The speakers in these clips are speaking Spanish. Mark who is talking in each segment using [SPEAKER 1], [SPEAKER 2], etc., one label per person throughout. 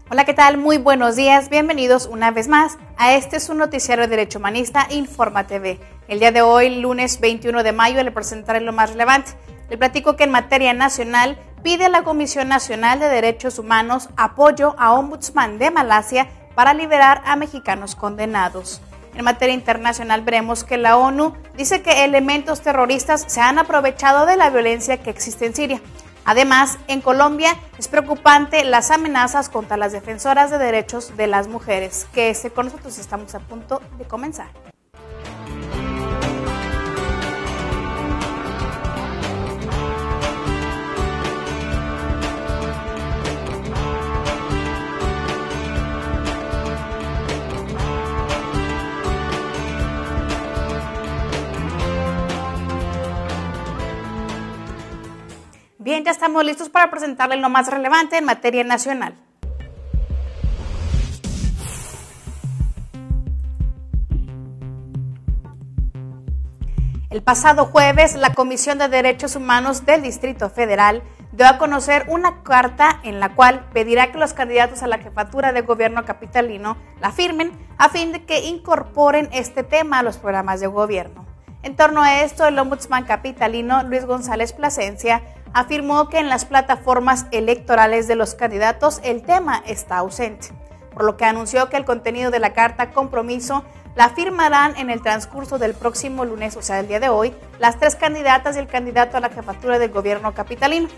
[SPEAKER 1] Hola, ¿qué tal? Muy buenos días, bienvenidos una vez más a su noticiario de Derecho Humanista, Informa TV. El día de hoy, lunes 21 de mayo, le presentaré lo más relevante. Le platico que en materia nacional pide a la Comisión Nacional de Derechos Humanos apoyo a Ombudsman de Malasia para liberar a mexicanos condenados. En materia internacional veremos que la ONU dice que elementos terroristas se han aprovechado de la violencia que existe en Siria. Además, en Colombia es preocupante las amenazas contra las defensoras de derechos de las mujeres. Quédese con nosotros, estamos a punto de comenzar. Bien, ya estamos listos para presentarles lo más relevante en materia nacional. El pasado jueves, la Comisión de Derechos Humanos del Distrito Federal dio a conocer una carta en la cual pedirá que los candidatos a la jefatura de gobierno capitalino la firmen a fin de que incorporen este tema a los programas de gobierno. En torno a esto, el ombudsman capitalino Luis González Plasencia afirmó que en las plataformas electorales de los candidatos el tema está ausente, por lo que anunció que el contenido de la carta compromiso la firmarán en el transcurso del próximo lunes, o sea, el día de hoy, las 3 candidatas y el candidato a la jefatura del gobierno capitalino.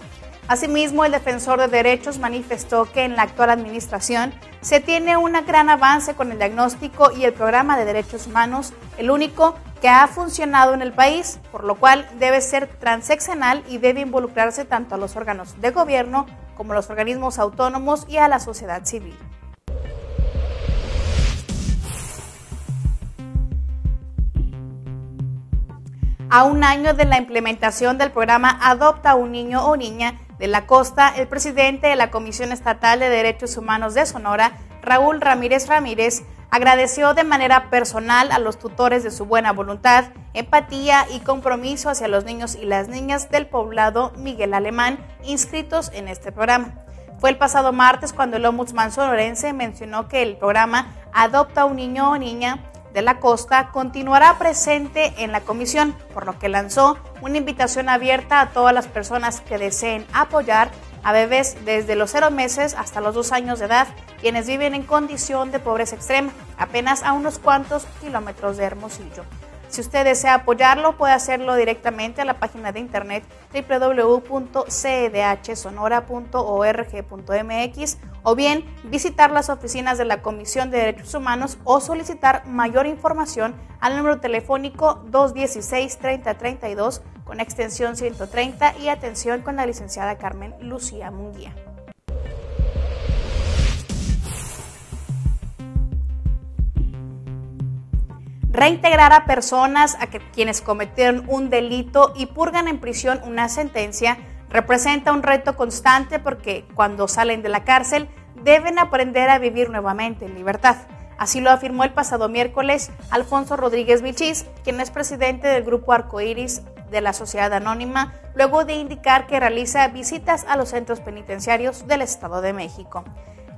[SPEAKER 1] Asimismo, el defensor de derechos manifestó que en la actual administración se tiene un gran avance con el diagnóstico y el programa de derechos humanos, el único que ha funcionado en el país, por lo cual debe ser transeccional y debe involucrarse tanto a los órganos de gobierno como a los organismos autónomos y a la sociedad civil. A un año de la implementación del programa Adopta un niño o niña de la Costa, el presidente de la Comisión Estatal de Derechos Humanos de Sonora, Raúl Ramírez Ramírez, agradeció de manera personal a los tutores de su buena voluntad, empatía y compromiso hacia los niños y las niñas del poblado Miguel Alemán inscritos en este programa. Fue el pasado martes cuando el ombudsman sonorense mencionó que el programa Adopta un niño o niña de la Costa continuará presente en la comisión, por lo que lanzó una invitación abierta a todas las personas que deseen apoyar a bebés desde los 0 meses hasta los 2 años de edad, quienes viven en condición de pobreza extrema, apenas a unos cuantos kilómetros de Hermosillo. Si usted desea apoyarlo, puede hacerlo directamente a la página de internet www.cdhsonora.org.mx o bien visitar las oficinas de la Comisión de Derechos Humanos o solicitar mayor información al número telefónico 216-3032 con extensión 130 y atención con la licenciada Carmen Lucía Munguía. Reintegrar a personas quienes cometieron un delito y purgan en prisión una sentencia representa un reto constante porque cuando salen de la cárcel deben aprender a vivir nuevamente en libertad. Así lo afirmó el pasado miércoles Alfonso Rodríguez Vilchis, quien es presidente del Grupo Arcoíris de la Sociedad Anónima, luego de indicar que realiza visitas a los centros penitenciarios del Estado de México.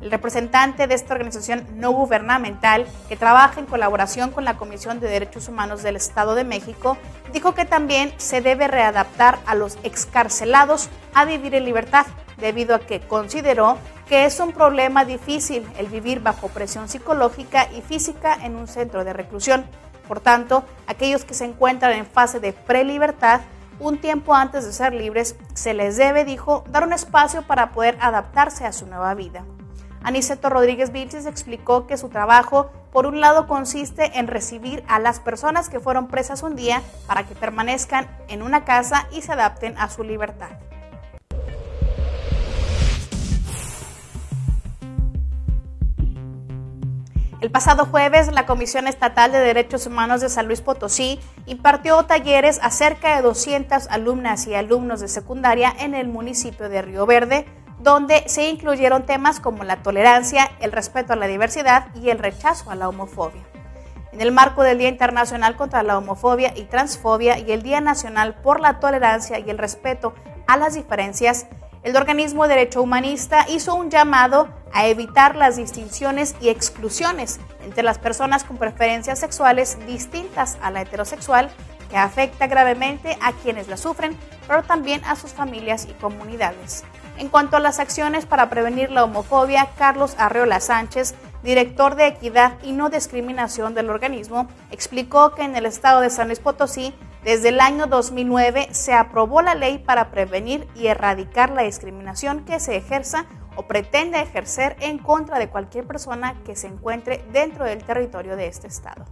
[SPEAKER 1] El representante de esta organización no gubernamental, que trabaja en colaboración con la Comisión de Derechos Humanos del Estado de México, dijo que también se debe readaptar a los excarcelados a vivir en libertad, debido a que consideró que es un problema difícil el vivir bajo presión psicológica y física en un centro de reclusión. Por tanto, aquellos que se encuentran en fase de prelibertad, un tiempo antes de ser libres, se les debe, dijo, dar un espacio para poder adaptarse a su nueva vida. Aniceto Rodríguez Vilchis explicó que su trabajo, por un lado, consiste en recibir a las personas que fueron presas un día para que permanezcan en una casa y se adapten a su libertad. El pasado jueves, la Comisión Estatal de Derechos Humanos de San Luis Potosí impartió talleres a cerca de 200 alumnas y alumnos de secundaria en el municipio de Río Verde, donde se incluyeron temas como la tolerancia, el respeto a la diversidad y el rechazo a la homofobia. En el marco del Día Internacional contra la Homofobia y Transfobia y el Día Nacional por la Tolerancia y el Respeto a las Diferencias, El organismo Derecho Humanista hizo un llamado a evitar las distinciones y exclusiones entre las personas con preferencias sexuales distintas a la heterosexual, que afecta gravemente a quienes la sufren, pero también a sus familias y comunidades. En cuanto a las acciones para prevenir la homofobia, Carlos Arreola Sánchez, director de Equidad y No Discriminación del organismo, explicó que en el estado de San Luis Potosí, desde el año 2009, se aprobó la ley para prevenir y erradicar la discriminación que se ejerza o pretende ejercer en contra de cualquier persona que se encuentre dentro del territorio de este estado.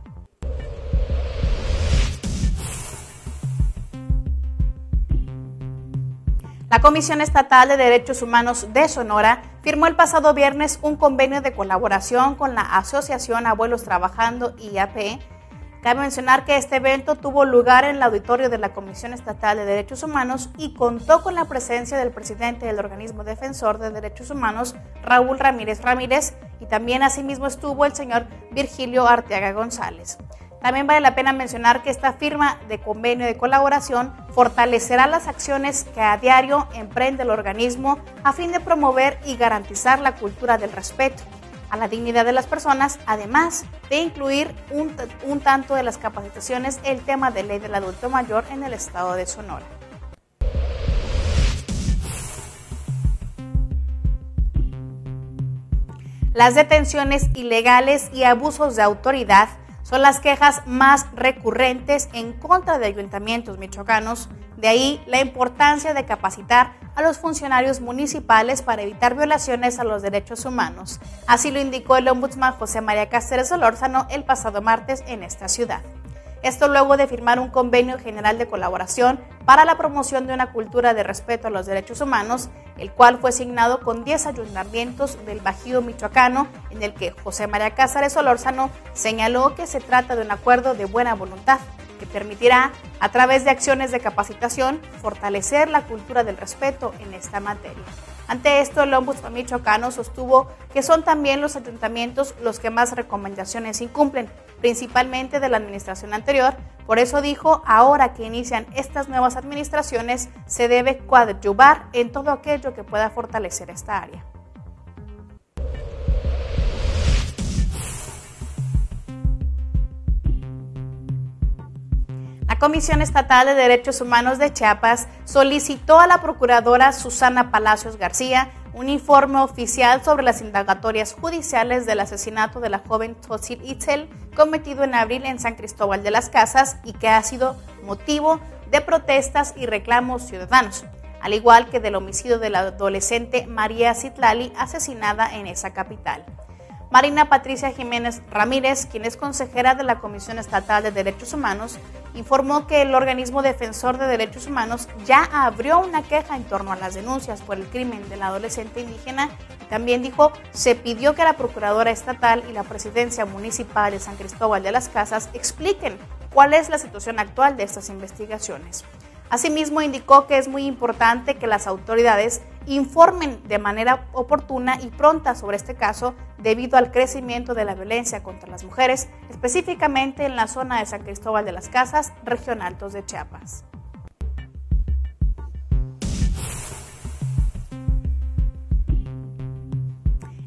[SPEAKER 1] La Comisión Estatal de Derechos Humanos de Sonora firmó el pasado viernes un convenio de colaboración con la Asociación Abuelos Trabajando IAP. Cabe mencionar que este evento tuvo lugar en el auditorio de la Comisión Estatal de Derechos Humanos y contó con la presencia del presidente del organismo defensor de derechos humanos, Raúl Ramírez Ramírez, y también asimismo estuvo el señor Virgilio Arteaga González. También vale la pena mencionar que esta firma de convenio de colaboración fortalecerá las acciones que a diario emprende el organismo a fin de promover y garantizar la cultura del respeto a la dignidad de las personas, además de incluir un tanto de las capacitaciones el tema de ley del adulto mayor en el estado de Sonora. Las detenciones ilegales y abusos de autoridad son las quejas más recurrentes en contra de ayuntamientos michoacanos, de ahí la importancia de capacitar a los funcionarios municipales para evitar violaciones a los derechos humanos. Así lo indicó el ombudsman José María Cáceres Solórzano el pasado martes en esta ciudad. Esto luego de firmar un convenio general de colaboración para la promoción de una cultura de respeto a los derechos humanos, el cual fue signado con 10 ayuntamientos del Bajío michoacano, en el que José María Cáceres Solórzano señaló que se trata de un acuerdo de buena voluntad que permitirá, a través de acciones de capacitación, fortalecer la cultura del respeto en esta materia. Ante esto, el ombudsman michoacano sostuvo que son también los ayuntamientos los que más recomendaciones incumplen, principalmente de la administración anterior. Por eso dijo, ahora que inician estas nuevas administraciones, se debe coadyuvar en todo aquello que pueda fortalecer esta área. La Comisión Estatal de Derechos Humanos de Chiapas solicitó a la procuradora Susana Palacios García un informe oficial sobre las indagatorias judiciales del asesinato de la joven Tzotzil Itzel cometido en abril en San Cristóbal de las Casas y que ha sido motivo de protestas y reclamos ciudadanos, al igual que del homicidio de la adolescente María Citlali asesinada en esa capital. Marina Patricia Jiménez Ramírez, quien es consejera de la Comisión Estatal de Derechos Humanos, informó que el organismo defensor de derechos humanos ya abrió una queja en torno a las denuncias por el crimen de la adolescente indígena y también dijo se pidió que la Procuradora Estatal y la Presidencia Municipal de San Cristóbal de las Casas expliquen cuál es la situación actual de estas investigaciones. Asimismo, indicó que es muy importante que las autoridades informen de manera oportuna y pronta sobre este caso debido al crecimiento de la violencia contra las mujeres, específicamente en la zona de San Cristóbal de las Casas, región Altos de Chiapas.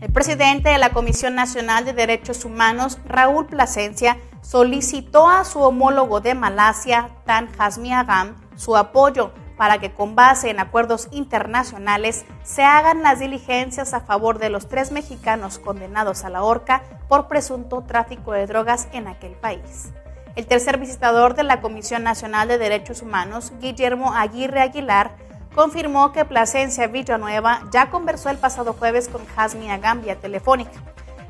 [SPEAKER 1] El presidente de la Comisión Nacional de Derechos Humanos, Raúl Plasencia, solicitó a su homólogo de Malasia, Tan Hasmi Agam, su apoyo para que con base en acuerdos internacionales se hagan las diligencias a favor de los 3 mexicanos condenados a la horca por presunto tráfico de drogas en aquel país. El tercer visitador de la Comisión Nacional de Derechos Humanos, Guillermo Aguirre Aguilar, confirmó que Plasencia Villanueva ya conversó el pasado jueves con Hasmi Agam vía telefónica.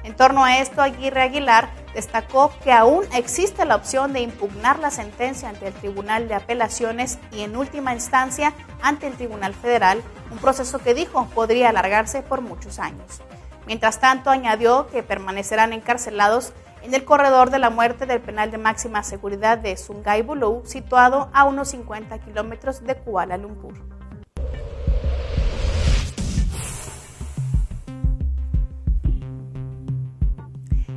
[SPEAKER 1] En torno a esto, Aguirre Aguilar destacó que aún existe la opción de impugnar la sentencia ante el Tribunal de Apelaciones y en última instancia ante el Tribunal Federal, un proceso que dijo podría alargarse por muchos años. Mientras tanto, añadió que permanecerán encarcelados en el corredor de la muerte del penal de máxima seguridad de Sungai Buloh, situado a unos 50 kilómetros de Kuala Lumpur.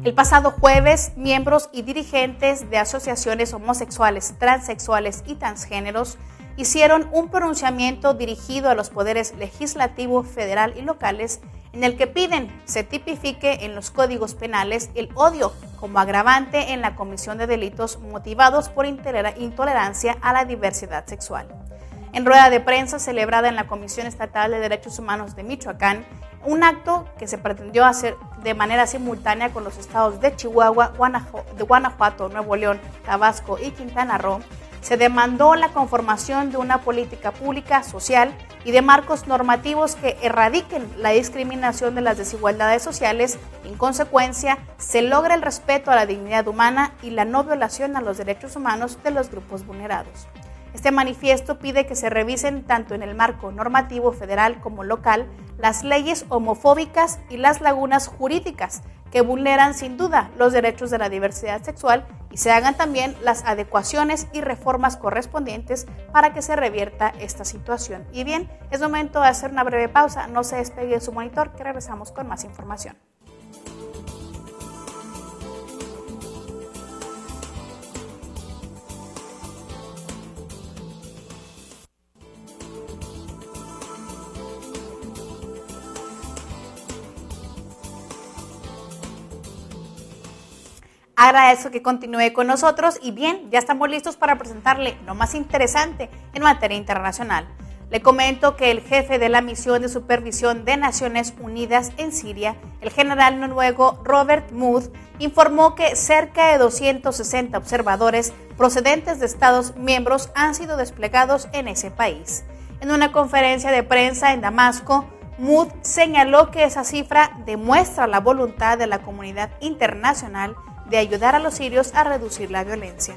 [SPEAKER 1] El pasado jueves, miembros y dirigentes de asociaciones homosexuales, transexuales y transgéneros hicieron un pronunciamiento dirigido a los poderes legislativo, federal y locales, en el que piden se tipifique en los códigos penales el odio como agravante en la comisión de delitos motivados por intolerancia a la diversidad sexual. En rueda de prensa celebrada en la Comisión Estatal de Derechos Humanos de Michoacán, un acto que se pretendió hacer de manera simultánea con los estados de Chihuahua, Guanajuato, Nuevo León, Tabasco y Quintana Roo, se demandó la conformación de una política pública, social y de marcos normativos que erradiquen la discriminación de las desigualdades sociales. En consecuencia, se logra el respeto a la dignidad humana y la no violación a los derechos humanos de los grupos vulnerados. Este manifiesto pide que se revisen tanto en el marco normativo federal como local las leyes homofóbicas y las lagunas jurídicas que vulneran sin duda los derechos de la diversidad sexual y se hagan también las adecuaciones y reformas correspondientes para que se revierta esta situación. Y bien, es momento de hacer una breve pausa, no se despegue de su monitor que regresamos con más información. Agradezco que continúe con nosotros y bien, ya estamos listos para presentarle lo más interesante en materia internacional. Le comento que el jefe de la misión de supervisión de Naciones Unidas en Siria, el general noruego Robert Mood, informó que cerca de 260 observadores procedentes de Estados miembros han sido desplegados en ese país. En una conferencia de prensa en Damasco, Mood señaló que esa cifra demuestra la voluntad de la comunidad internacional de ayudar a los sirios a reducir la violencia.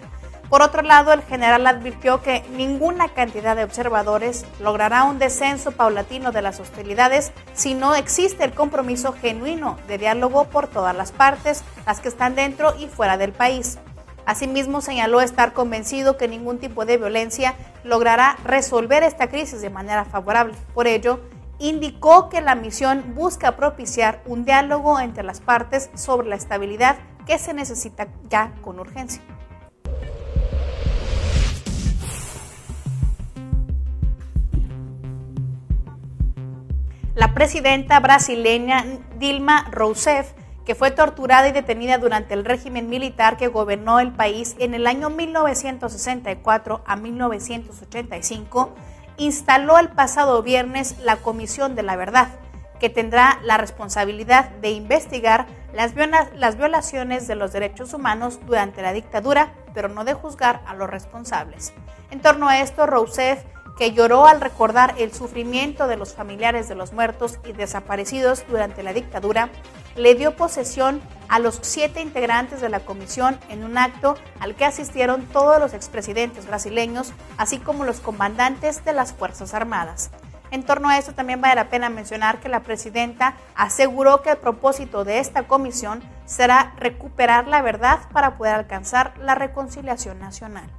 [SPEAKER 1] Por otro lado, el general advirtió que ninguna cantidad de observadores logrará un descenso paulatino de las hostilidades si no existe el compromiso genuino de diálogo por todas las partes, las que están dentro y fuera del país. Asimismo, señaló estar convencido que ningún tipo de violencia logrará resolver esta crisis de manera favorable. Por ello, indicó que la misión busca propiciar un diálogo entre las partes sobre la estabilidad que se necesita ya con urgencia. La presidenta brasileña Dilma Rousseff, que fue torturada y detenida durante el régimen militar que gobernó el país en el año 1964 a 1985, instaló el pasado viernes la Comisión de la Verdad, que tendrá la responsabilidad de investigar las violaciones de los derechos humanos durante la dictadura, pero no de juzgar a los responsables. En torno a esto, Rousseff, que lloró al recordar el sufrimiento de los familiares de los muertos y desaparecidos durante la dictadura, le dio posesión a los 7 integrantes de la comisión en un acto al que asistieron todos los expresidentes brasileños, así como los comandantes de las Fuerzas Armadas. En torno a esto también vale la pena mencionar que la presidenta aseguró que el propósito de esta comisión será recuperar la verdad para poder alcanzar la reconciliación nacional.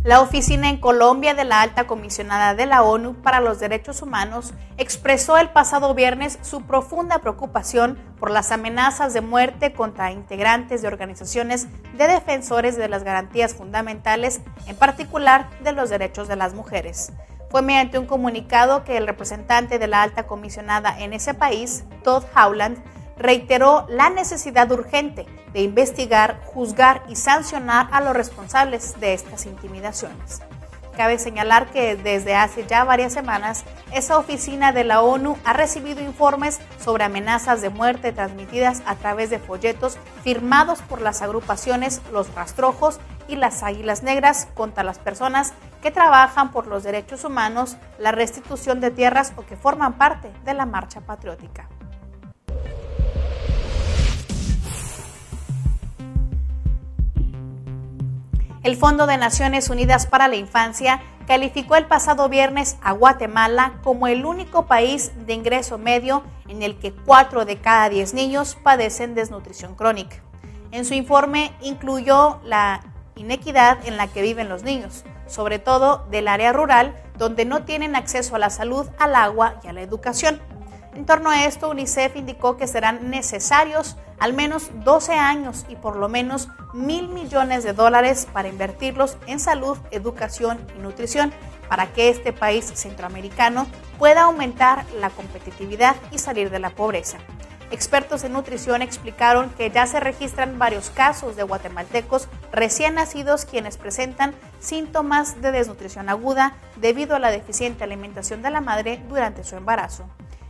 [SPEAKER 1] La oficina en Colombia de la Alta Comisionada de la ONU para los Derechos Humanos expresó el pasado viernes su profunda preocupación por las amenazas de muerte contra integrantes de organizaciones de defensores de las garantías fundamentales, en particular de los derechos de las mujeres. Fue mediante un comunicado que el representante de la Alta Comisionada en ese país, Todd Howland, reiteró la necesidad urgente de investigar, juzgar y sancionar a los responsables de estas intimidaciones. Cabe señalar que desde hace ya varias semanas, esa oficina de la ONU ha recibido informes sobre amenazas de muerte transmitidas a través de folletos firmados por las agrupaciones Los Rastrojos y las Águilas Negras contra las personas que trabajan por los derechos humanos, la restitución de tierras o que forman parte de la Marcha Patriótica. El Fondo de Naciones Unidas para la Infancia calificó el pasado viernes a Guatemala como el único país de ingreso medio en el que 4 de cada 10 niños padecen desnutrición crónica. En su informe incluyó la inequidad en la que viven los niños, sobre todo del área rural, donde no tienen acceso a la salud, al agua y a la educación. En torno a esto, UNICEF indicó que serán necesarios al menos 12 años y por lo menos $1,000 millones para invertirlos en salud, educación y nutrición para que este país centroamericano pueda aumentar la competitividad y salir de la pobreza. Expertos en nutrición explicaron que ya se registran varios casos de guatemaltecos recién nacidos quienes presentan síntomas de desnutrición aguda debido a la deficiente alimentación de la madre durante su embarazo.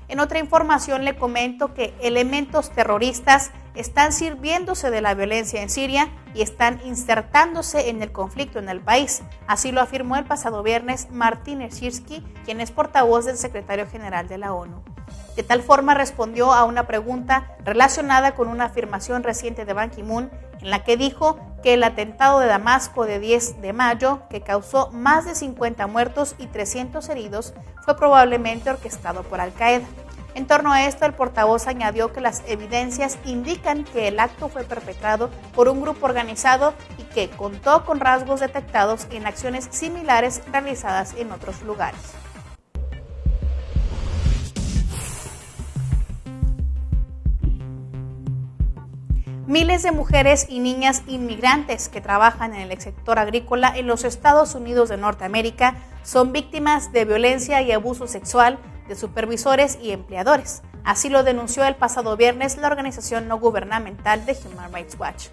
[SPEAKER 1] En otra información le comento que elementos terroristas están sirviéndose de la violencia en Siria y están insertándose en el conflicto en el país. Así lo afirmó el pasado viernes Martin Eshirski, quien es portavoz del secretario general de la ONU. De tal forma respondió a una pregunta relacionada con una afirmación reciente de Ban Ki-moon en la que dijo que el atentado de Damasco de 10 de mayo, que causó más de 50 muertos y 300 heridos, fue probablemente orquestado por Al-Qaeda. En torno a esto, el portavoz añadió que las evidencias indican que el acto fue perpetrado por un grupo organizado y que contó con rasgos detectados en acciones similares realizadas en otros lugares. Miles de mujeres y niñas inmigrantes que trabajan en el sector agrícola en los Estados Unidos de Norteamérica son víctimas de violencia y abuso sexual de supervisores y empleadores. Así lo denunció el pasado viernes la organización no gubernamental de Human Rights Watch.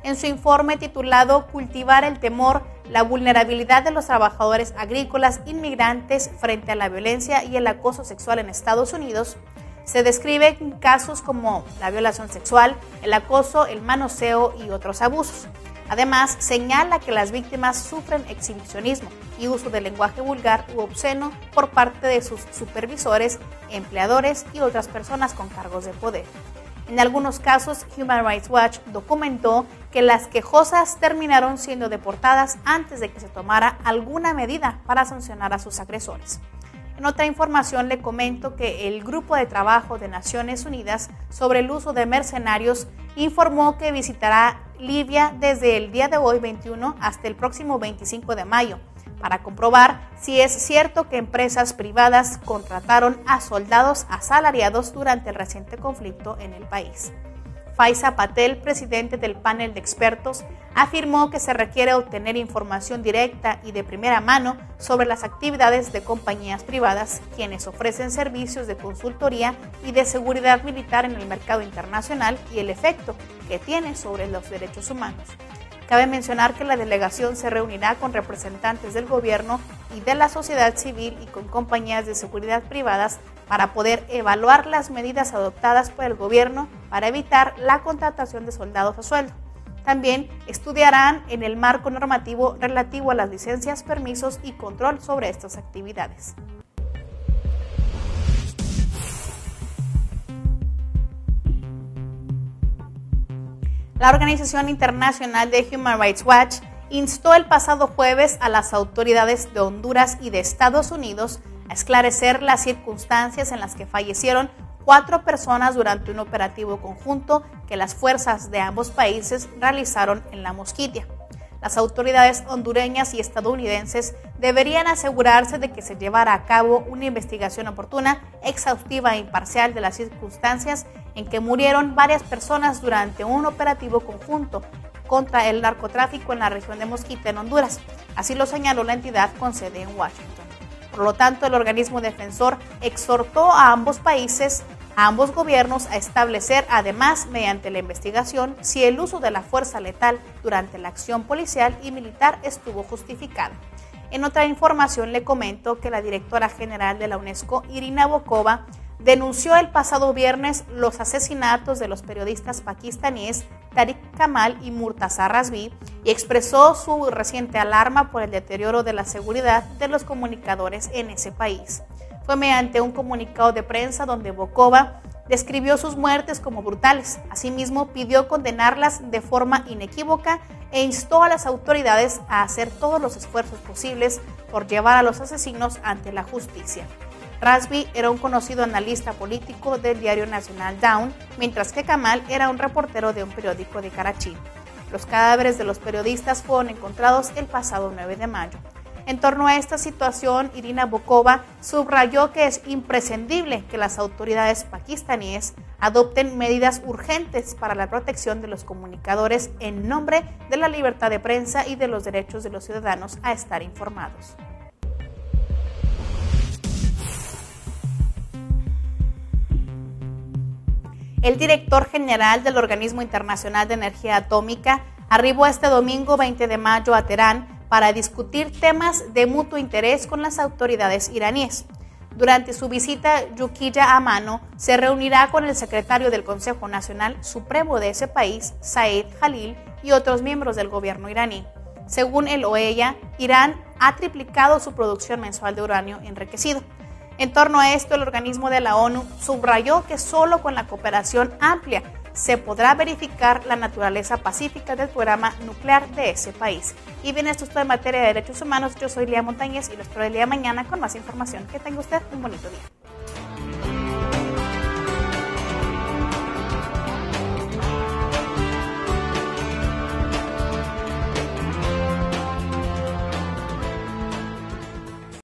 [SPEAKER 1] En su informe titulado Cultivar el temor, la vulnerabilidad de los trabajadores agrícolas inmigrantes frente a la violencia y el acoso sexual en Estados Unidos, se describen casos como la violación sexual, el acoso, el manoseo y otros abusos. Además, señala que las víctimas sufren exhibicionismo y uso de lenguaje vulgar u obsceno por parte de sus supervisores, empleadores y otras personas con cargos de poder. En algunos casos, Human Rights Watch documentó que las quejosas terminaron siendo deportadas antes de que se tomara alguna medida para sancionar a sus agresores. En otra información le comento que el Grupo de Trabajo de Naciones Unidas sobre el uso de mercenarios informó que visitará Libia desde el día de hoy 21 hasta el próximo 25 de mayo para comprobar si es cierto que empresas privadas contrataron a soldados asalariados durante el reciente conflicto en el país. Faiza Patel, presidente del panel de expertos, afirmó que se requiere obtener información directa y de primera mano sobre las actividades de compañías privadas, quienes ofrecen servicios de consultoría y de seguridad militar en el mercado internacional y el efecto que tiene sobre los derechos humanos. Cabe mencionar que la delegación se reunirá con representantes del gobierno y de la sociedad civil y con compañías de seguridad privadas para poder evaluar las medidas adoptadas por el gobierno para evitar la contratación de soldados a sueldo. También estudiarán en el marco normativo relativo a las licencias, permisos y control sobre estas actividades. La Organización Internacional de Human Rights Watch instó el pasado jueves a las autoridades de Honduras y de Estados Unidos a esclarecer las circunstancias en las que fallecieron 4 personas durante un operativo conjunto que las fuerzas de ambos países realizaron en La Mosquitia. Las autoridades hondureñas y estadounidenses deberían asegurarse de que se llevara a cabo una investigación oportuna, exhaustiva e imparcial de las circunstancias en que murieron varias personas durante un operativo conjunto contra el narcotráfico en la región de Mosquita, en Honduras. Así lo señaló la entidad con sede en Washington. Por lo tanto, el organismo defensor exhortó a ambos países, a ambos gobiernos a establecer, además, mediante la investigación, si el uso de la fuerza letal durante la acción policial y militar estuvo justificado. En otra información le comento que la directora general de la UNESCO, Irina Bokova, denunció el pasado viernes los asesinatos de los periodistas pakistaníes Tariq Kamal y Murtaza Razvi y expresó su reciente alarma por el deterioro de la seguridad de los comunicadores en ese país. Fue mediante un comunicado de prensa donde Bokova describió sus muertes como brutales. Asimismo, pidió condenarlas de forma inequívoca e instó a las autoridades a hacer todos los esfuerzos posibles por llevar a los asesinos ante la justicia. Razvi era un conocido analista político del diario nacional Dawn, mientras que Kamal era un reportero de un periódico de Karachi. Los cadáveres de los periodistas fueron encontrados el pasado 9 de mayo. En torno a esta situación, Irina Bokova subrayó que es imprescindible que las autoridades pakistaníes adopten medidas urgentes para la protección de los comunicadores en nombre de la libertad de prensa y de los derechos de los ciudadanos a estar informados. El director general del Organismo Internacional de Energía Atómica arribó este domingo 20 de mayo a Teherán para discutir temas de mutuo interés con las autoridades iraníes. Durante su visita, Yukiya Amano se reunirá con el secretario del Consejo Nacional Supremo de ese país, Saeed Khalil, y otros miembros del gobierno iraní. Según el OEA, Irán ha triplicado su producción mensual de uranio enriquecido. En torno a esto, el organismo de la ONU subrayó que solo con la cooperación amplia se podrá verificar la naturaleza pacífica del programa nuclear de ese país. Y bien, esto es todo en materia de derechos humanos. Yo soy Lía Montañez y lo espero el día de mañana con más información. Que tenga usted un bonito día.